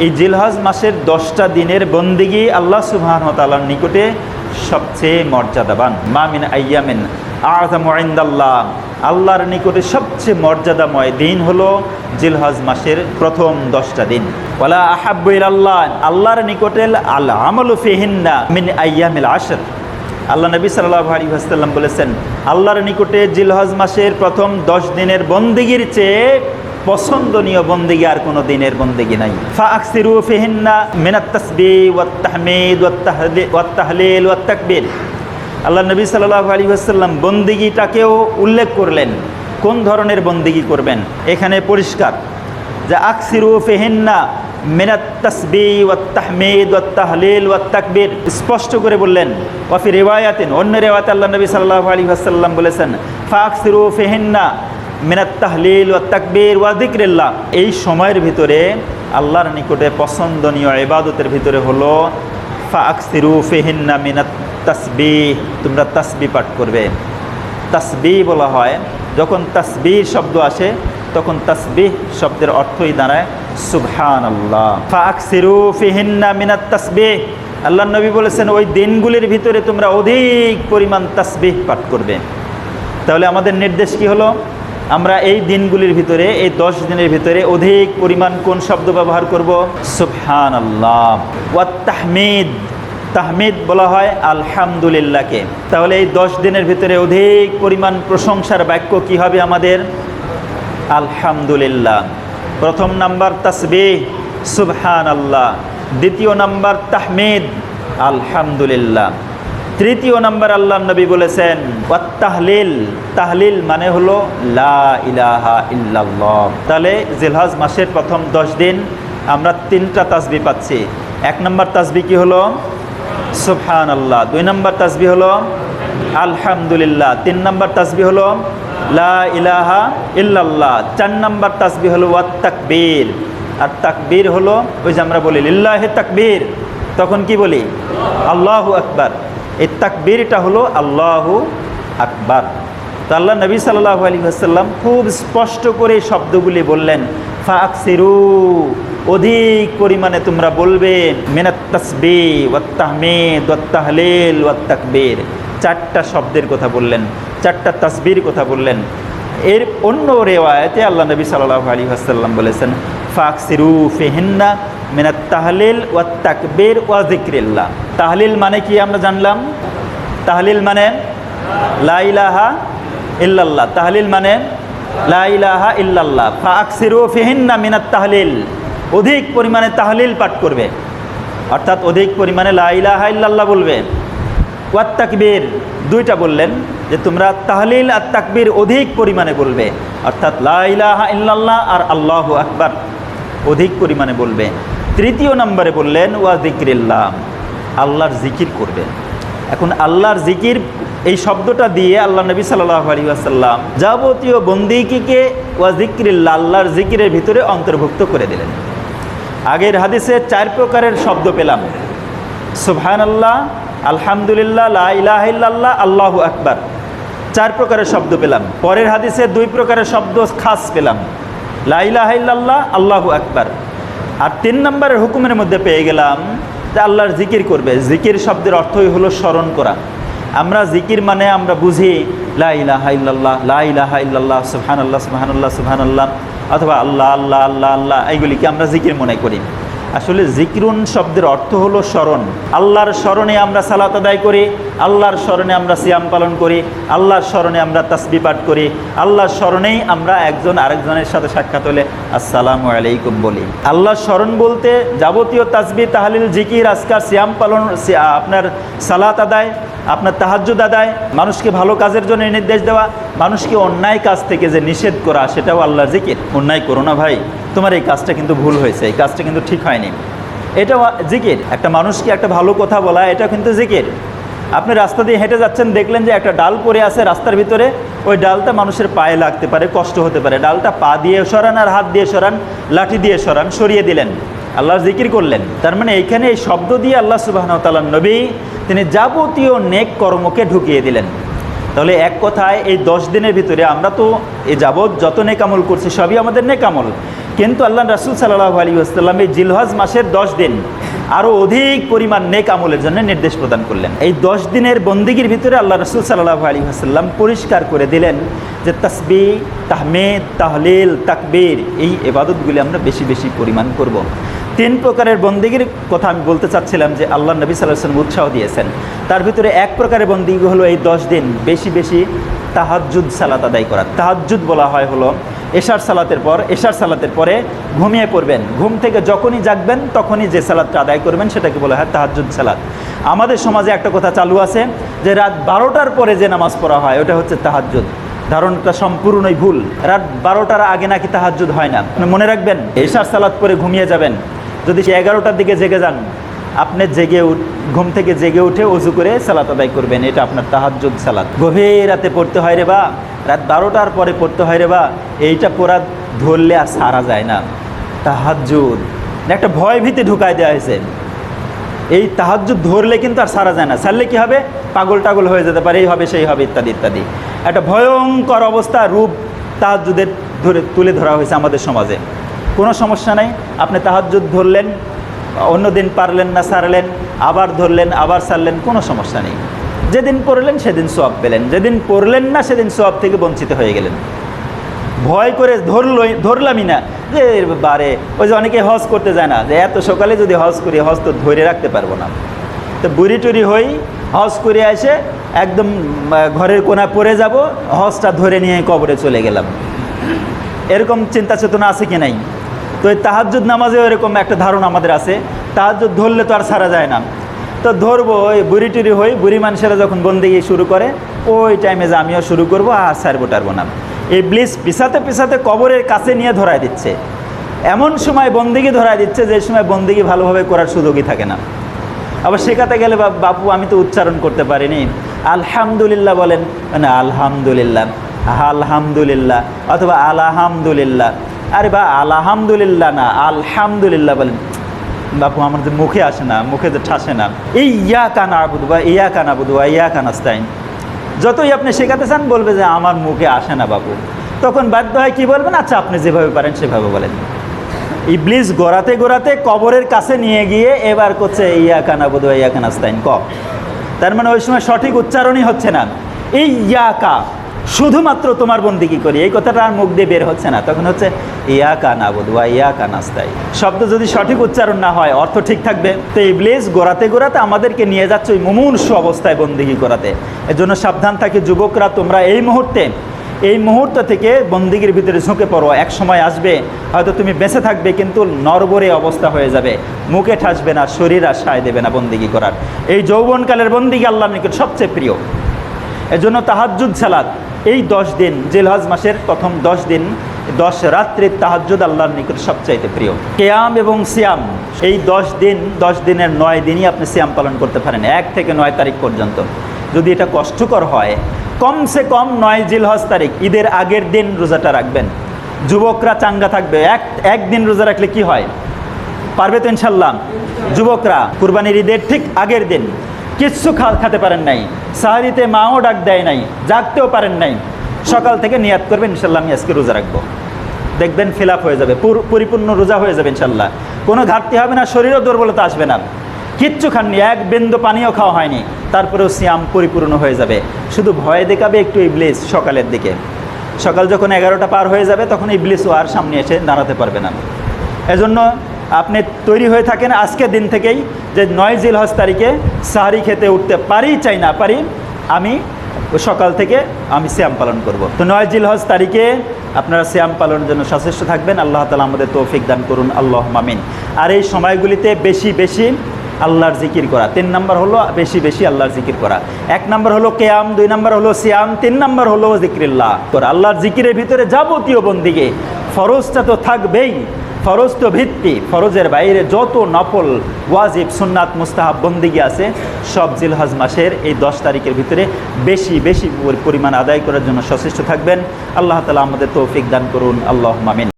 এই জিলহজ মাসের 10টা দিনের বন্দেগী আল্লাহ সুবহানাহু ওয়া তাআলার নিকটে সবচেয়ে মর্যাদাবান। মা মিন আইয়ামিন আযমু ইনদাল্লাহ, আল্লাহর নিকটে সবচেয়ে মর্যাদাময় দিন হলো জিলহজ মাসের প্রথম 10টা দিন। ওয়ালা আহাব্বু ইলাল্লাহ, আল্লাহর নিকটে আল আমালু ফিহিন্না মিন আইয়ামিল আশর। আল্লাহ নবী সাল্লাল্লাহু আলাইহি ওয়াসাল্লাম বলেছেন, আল্লাহর নিকটে জিলহজ মাসের প্রথম 10 দিনের বন্দেগীর চেয়ে পছন্দনীয় বন্দেগী আর কোনো দিনের বন্দেগী নাই। ফাআকসিরু ফিহিন্না মিনাত তাসবিহ ওয়াত তাহমিদ ওয়াত তাহলিল ওয়াত তাকবীর। আল্লাহ নবী সাল্লাল্লাহু আলাইহি ওয়াসাল্লাম বন্দেগীটাকেও উল্লেখ করলেন, কোন ধরনের বন্দেগী করবেন। এখানে পরিষ্কার যে আকসিরু ফিহিন্না মিনাত তাসবিহ ওয়াত তাহমিদ ওয়াত তাহলিল ওয়াত তাকবীর, স্পষ্ট করে বললেন। ওয়া ফি রিওয়ায়াতিন, অন্য রিওয়ায়াতে আল্লাহ নবী সাল্লাল্লাহু আলাইহি ওয়াসাল্লাম বলেছেন ফাআকসিরু ফিহিন্না মিনাত তাহলিল ওয়াত তাকবীর ওয়া যিকরিল্লাহ। এই সময়ের ভিতরে আল্লাহর নিকটে পছন্দনীয় ইবাদতের ভিতরে হলো ফাআকসিরু ফিহিন্না মিনাত তাসবিহ, তোমরা তাসবিহ পাঠ করবে। তাসবিহ বলা হয়, যখন তাসবিহ শব্দ আসে তখন তাসবিহ শব্দের অর্থই দাঁড়ায় সুবহানাল্লাহ। ফাআকসিরু ফিহিন্না মিনাত তাসবিহ, আল্লাহর নবী বলেছেন ওই দিনগুলির ভিতরে তোমরা অধিক পরিমাণ তাসবিহ পাঠ করবে। তাহলে আমাদের নির্দেশ কি হলো? আমরা এই দিনগুলির ভিতরে, এই 10 দিনের ভিতরে অধিক পরিমাণ কোন শব্দ ব্যবহার করব? সুবহানাল্লাহ। ওয়াত তাহমিদ, তাহমিদ বলা হয় আলহামদুলিল্লাহকে। তাহলে এই 10 দিনের ভিতরে অধিক পরিমাণ প্রশংসার বাক্য কি হবে আমাদের? আলহামদুলিল্লাহ। প্রথম নাম্বার তাসবিহ সুবহানাল্লাহ, দ্বিতীয় নাম্বার তাহমিদ আলহামদুলিল্লাহ, তৃতীয় নাম্বার আল্লাহ নবী বলেছেন ওয়াত তাহলিল, তাহলিল মানে হলো লা ইলাহা ইল্লাল্লাহ। তাহলে জিলহজ মাসের প্রথম 10 দিন আমরা 3টা তাসবিহ পাচ্ছি। 1 নম্বর তাসবিহ কি হলো? সুবহানাল্লাহ। 2 নম্বর তাসবিহ হলো আলহামদুলিল্লাহ। 3 নম্বর তাসবিহ হলো লা ইলাহা ইল্লাল্লাহ। 4 নম্বর তাসবিহ হলো ওয়াত তাকবীর। আর তাকবীর হলো ওই যে আমরা বলি লিল্লাহি তাকবীর, তখন কি বলি? আল্লাহু আকবার। এই তাকবীরটা হলো আল্লাহু আকবার। তো আল্লাহ নবী সাল্লাল্লাহু আলাইহি ওয়াসাল্লাম খুব স্পষ্ট করে শব্দগুলি বললেন, ফাআকসিরু, অধিক পরিমাণে তোমরা বলবে, মিনাত তাসবিহ ওয়াত তাহমিদ ওয়াত তাহলিল ওয়াত তাকবীর। 4টা শব্দের কথা বললেন, 4টা তাসবিহর কথা বললেন। এর অন্য রিওয়ায়াতে আল্লাহ নবী সাল্লাল্লাহু আলাইহি ওয়াসাল্লাম বলেছেন ফাআকসিরু ফিহিন্না মিনাত তাহলিল ওয়াত তাকবীর ওয়া যিকরিল্লাহ। তাহলিল মানে কি আমরা জানলাম? তাহলিল মানে লা ইলাহা ইল্লাল্লাহ। তাহলিল মানে লা ইলাহা ইল্লাল্লাহ। ফাআকসিরু ফিহিন্না মিনাত তাহলিল, অধিক পরিমাণে তাহলিল পাঠ করবে, অর্থাৎ অধিক পরিমাণে লা ইলাহা ইল্লাল্লাহ বলবে। ওয়াত তাকবীর, 2টা বললেন যে তোমরা তাহলিল আর তাকবীর অধিক পরিমাণে বলবে, অর্থাৎ লা ইলাহা ইল্লাল্লাহ আর আল্লাহু আকবার অধিক পরিমাণে বলবে। তৃতীয় নম্বরে বললেন ওয়া যিকরিল্লাহ, আল্লাহর জিকির করবে। এখন আল্লাহর জিকির এই শব্দটা দিয়ে আল্লাহ নবী সাল্লাল্লাহু আলাইহি ওয়াসাল্লাম যাবতীয় বন্দেগীকে ওয়া যিকরিল্লাহ, আল্লাহর জিকিরের ভিতরে অন্তর্ভুক্ত করে দিলেন। আগের হাদিসে 4 প্রকারের শব্দ পেলাম, সুবহানাল্লাহ, আলহামদুলিল্লাহ, লা ইলাহা ইল্লাল্লাহ, আল্লাহু আকবার, 4 প্রকারের শব্দ পেলাম। পরের হাদিসে 2 প্রকারের শব্দ খাস পেলাম, লা ইলাহা ইল্লাল্লাহ, আল্লাহু আকবার। আর 3 নম্বরের হুকুমের মধ্যে পেয়ে গেলাম যে আল্লাহর জিকির করবে। জিকির শব্দের অর্থই হলো স্মরণ করা। আমরা জিকির মানে আমরা বুঝি লা ইলাহা ইল্লাল্লাহ, লা ইলাহা ইল্লাল্লাহ, সুবহানাল্লাহ সুবহানাল্লাহ সুবহানাল্লাহ, অথবা আল্লাহ আল্লাহ আল্লাহ আল্লাহ, এইগুলিকে আমরা জিকির মনে করি। আসলে জিকরুন শব্দের অর্থ হলো স্মরণ। আল্লাহর স্মরণে আমরা সালাত আদায় করি, আল্লাহর স্মরণে আমরা সিয়াম পালন করি, আল্লাহর স্মরণে আমরা তাসবিহ পাঠ করি, আল্লাহর স্মরণেই আমরা একজন আরেকজনের সাথে সাক্ষাৎ হলে আসসালামু আলাইকুম বলি। আল্লাহর স্মরণ বলতে যাবতীয় তাসবিহ, তাহলিল, জিকির, আজকার, সিয়াম পালন, আপনার সালাত আদায়, আপনার তাহাজ্জুদ আদায়, মানুষকে ভালো কাজের জন্য নির্দেশ দেওয়া, মানুষকে অন্যায় কাজ থেকে যে নিষেধ করা, সেটাও আল্লাহর জিকির। অন্যায় করো না ভাই, তোমার এই কাজটা কিন্তু ভুল হয়েছে, এই কাজটা কিন্তু ঠিক হয়নি, এটাও জিকির। একটা মানুষকে একটা ভালো কথা বলা, এটা কিন্তু জিকির। আপনি রাস্তা দিয়ে হেঁটে যাচ্ছেন, দেখলেন যে একটা ডাল পড়ে আছে রাস্তার ভিতরে, ওই ডালটা মানুষের পায়ে লাগতে পারে, কষ্ট হতে পারে, ডালটা পা দিয়ে সরান আর হাত দিয়ে সরান, লাঠি দিয়ে সরান, সরিয়ে দিলেন, আল্লাহর জিকির করলেন। তার মানে এইখানে এই শব্দ দিয়ে আল্লাহ সুবহানাহু ওয়া তাআলার নবী তিনি যাবতীয় নেক কর্মকে ঢুকিয়ে দিলেন। তাহলে এক কথায় এই 10 দিনের ভিতরে আমরা তো এই যাবৎ যত নেক আমল করছি সবই আমাদের নেক আমল, কিন্তু আল্লাহ রাসূল সাল্লাল্লাহু আলাইহি ওয়াসাল্লাম এই জিলহজ মাসের 10 দিন আরও অধিক পরিমাণ নেক আমলের জন্য নির্দেশ প্রদান করলেন। এই 10 দিনের বন্দিগির ভিতরে আল্লাহ রাসূল সাল্লাল্লাহু আলাইহি ওয়াসাল্লাম পরিষ্কার করে দিলেন যে তাসবিহ, তাহমিদ, তাহলিল, তাকবীর এই ইবাদতগুলি আমরা বেশি বেশি পরিমাণ করব। 3 প্রকারের বন্দিগির কথা আমি বলতে চাচ্ছিলাম যে আল্লাহ নবী সাল্লাল্লাহু আলাইহি ওয়াসাল্লাম উৎসাহ দিয়েছেন। তার ভিতরে এক প্রকারের বন্দিগি হলো এই 10 দিন বেশি বেশি তাহাজ্জুদ সালাত আদায় করা। তাহাজ্জুদ বলা হয় হলো এশার সালাতের পরে ঘুমিয়ে পড়বেন, ঘুম থেকে যখনই জাগবেন তখনই যে সালাতটা আদায় করবেন সেটাকে বলা হয় তাহাজ্জুদ সালাত। আমাদের সমাজে একটা কথা চালু আছে যে রাত 12টার পরে যে নামাজ পড়া হয় ওটা হচ্ছে তাহাজ্জুদ। ধারণাটা সম্পূর্ণই ভুল। রাত 12টার আগে নাকি তাহাজ্জুদ হয় না। মনে রাখবেন, এশার সালাত পরে ঘুমিয়ে যাবেন, যদি 11টার দিকে জেগে যান আপনি ঘুম থেকে জেগে উঠে ওযু করে সালাত আদায় করবেন, এটা আপনার তাহাজ্জুদ সালাত। গভীর রাতে পড়তে হয় রে বা, রাত 12টার পরে পড়তে হয় রে বা, এইটা পড়া ধরলে আর সারা যায় না। তাহাজ্জুদ একটা ভয় ভীতি ঢুকায় দেওয়া হয়েছে। এই তাহাজ্জুদ ধরলে কিন্তু আর সারা যায় না, সারলে কি হবে, পাগল টাগল হয়ে যেতে পারে, এই হবে সেই হবে ইত্যাদি ইত্যাদি। একটা ভয়ঙ্কর অবস্থা রূপ তাহাজ্জুদের তুলে ধরা হয়েছে আমাদের সমাজে। কোনো সমস্যা নেই, আপনি তাহাজ্জুদ ধরলেন, অন্য দিন পারলেন না সারলেন, আবার ধরলেন আবার সারলেন, কোনো সমস্যা নেই। যেদিন পড়লেন সেদিন সওয়াব পেলেন, যেদিন পড়লেন না সেদিন সওয়াব থেকে বঞ্চিত হয়ে গেলেন। ভয় করে ধরলামই না যে বারে, ওই যে অনেকে হজ করতে যায় না, যে এত সকালে যদি হজ করি হজ তো ধরে রাখতে পারবো না, তো বুড়ি টুরি হই হজ করে এসে একদম ঘরের কোণা পড়ে যাব, হজটা ধরে নিয়ে কবরে চলে গেলাম। এরকম চিন্তা চেতনা আছে কি নাই? তো এই তাহাজ্জুদ নামাজেও এরকম একটা ধারণা আমাদের আছে, তাহাজ্জুদ ধরলে তো আর সারা যায় না, তো ধরবো ওই বুড়ি টুরি হই, বুড়ি মানুষেরা যখন বন্দেগি শুরু করে ওই টাইমে যে আমিও শুরু করবো, আর সারবো টারবো না। এই ইবলিস পিছাতে পিছাতে কবরের কাছে নিয়ে ধরায় দিচ্ছে, এমন সময় বন্দেগি ধরায় দিচ্ছে যে সময় বন্দেগি ভালোভাবে করার সুযোগই থাকে না। আবার শেখাতে গেলে বাপু আমি তো উচ্চারণ করতে পারিনি, আলহামদুলিল্লাহ বলেন, মানে আলহামদুলিল্লাহ, আলহামদুলিল্লাহ অথবা আলহামদুলিল্লাহ। আরে বা আলহামদুলিল্লাহ না আলহামদুলিল্লাহ বলেন, বাপু আমার যে মুখে আসে না, মুখে যে ঠাসে না। এই ইয়াকা নাবুদু বা ইয়াকা নাবুদু বা ইয়াকা নাস্তাইন যতই আপনি শেখাতে চান বলবে যে আমার মুখে আসে না বাপু, তখন বাধ্য হয় কি বলবেন, আচ্ছা আপনি যেভাবে পারেন সেভাবে বলেন। ইবলিস গোড়াতে গোড়াতে কবরের কাছে নিয়ে গিয়ে এবার করছে ইয়াকা নাবুদু বা ইয়াকা নাস্তাইন ক, তার মানে ওই সময় সঠিক উচ্চারণই হচ্ছে না। এই ইয়াকা শুধুমাত্র তোমার বন্দিগি করি, এই কথাটা আর মুখ দিয়ে বের হচ্ছে না, তখন হচ্ছে ইয়াকা নাবুদু ওয়া ইয়াকা নাস্তাইন। শব্দ যদি সঠিক উচ্চারণ না হয় অর্থ ঠিক থাকবে। তো ইবলিস গোড়াতে গোড়াতে আমাদেরকে নিয়ে যাচ্ছে ওই মুমূর্ষু অবস্থায় বন্দিগি করাতে। এর জন্য সাবধান থাকি যুবকরা, তোমরা এই মুহূর্ত থেকে বন্দিগির ভিতরে ঝুঁকে পড়ো। এক সময় আসবে হয়তো তুমি বেঁচে থাকবে কিন্তু নরবরে অবস্থা হয়ে যাবে, মুখে ঠাসবে না, শরীর আর সায় দেবে না বন্দিগি করার। এই যৌবনকালের বন্দিগি আল্লাহর নিকট সবচেয়ে প্রিয়। এজন্য তাহাজ্জুদ সালাত এই 10 দিন, জিলহজ মাসের প্রথম 10 দিন 10 রাত্রির তাহাজ্জুদ আল্লাহর নিকট সবচাইতে প্রিয়। কিয়াম এবং সিয়াম এই 10 দিনের 9 দিনই আপনি সিয়াম পালন করতে পারেন, 1 থেকে 9 তারিখ পর্যন্ত। যদি এটা কষ্টকর হয় কমসে কম 9 জিলহজ তারিখ ঈদের আগের দিন রোজাটা রাখবেন। যুবকরা চাঙ্গা থাকবে, একদিন রোজা রাখলে কি হয়, পারবে তো ইনশাল্লাহ? যুবকরা কুরবানির ঈদের ঠিক আগের দিন কিচ্ছু খেতে পারেন নাই, সাহারিতে মাও ডাক দেয় নাই, জাগতেও পারেন নাই, সকাল থেকে নিয়াত করবেন ইনশাল্লাহ আমি আজকে রোজা রাখবো, দেখবেন ফিল আপ হয়ে যাবে, পরিপূর্ণ রোজা হয়ে যাবে ইনশাল্লাহ। কোনো ঘাটতি হবে না, শরীরও দুর্বলতা আসবে না। কিচ্ছু খাননি, এক বিন্দু পানিও খাওয়া হয়নি, তারপরেও সিয়াম পরিপূর্ণ হয়ে যাবে। শুধু ভয় দেখাবে একটু ইবলিস সকালের দিকে, সকাল যখন 11টা পার হয়ে যাবে তখন ইবলিসও আর সামনে এসে দাঁড়াতে পারবে না। এজন্য আপনি তৈরি হয়ে থাকেন আজকের দিন থেকেই যে 9 জিলহজ তারিখে সাহারি খেতে উঠতে পারি চাই না পারি, আমি সকাল থেকে আমি সিয়াম পালন করব। তো 9 জিলহজ তারিখে আপনারা সিয়াম পালনের জন্য সচেষ্ট থাকবেন। আল্লাহ তাআলা আমাদের তৌফিক দান করুন, আল্লাহুম্মা আমিন। আর এই সময়গুলিতে বেশি বেশি আল্লাহর জিকির করা। 3 নম্বর হলো বেশি বেশি আল্লাহর জিকির করা। 1 নম্বর হলো কিয়াম, 2 নম্বর হলো সিয়াম, 3 নম্বর হলো জিকিরুল্লাহ করা। আল্লাহর জিকিরের ভিতরে যাবতীয় বন্দিগে ফরজটা তো থাকবেই, ফরজ তো ভিত্তি, ফরজের বাইরে যত নফল ওয়াজিব সুন্নাত মুস্তাহাব বন্দিগি আছে সব জিলহজ মাসের এই 10 তারিখের ভিতরে বেশি বেশি পরিমাণ আদায় করার জন্য সচেষ্ট থাকবেন। আল্লাহ তাআলা আমাদের তৌফিক দান করুন, আল্লাহুম্মা আমিন।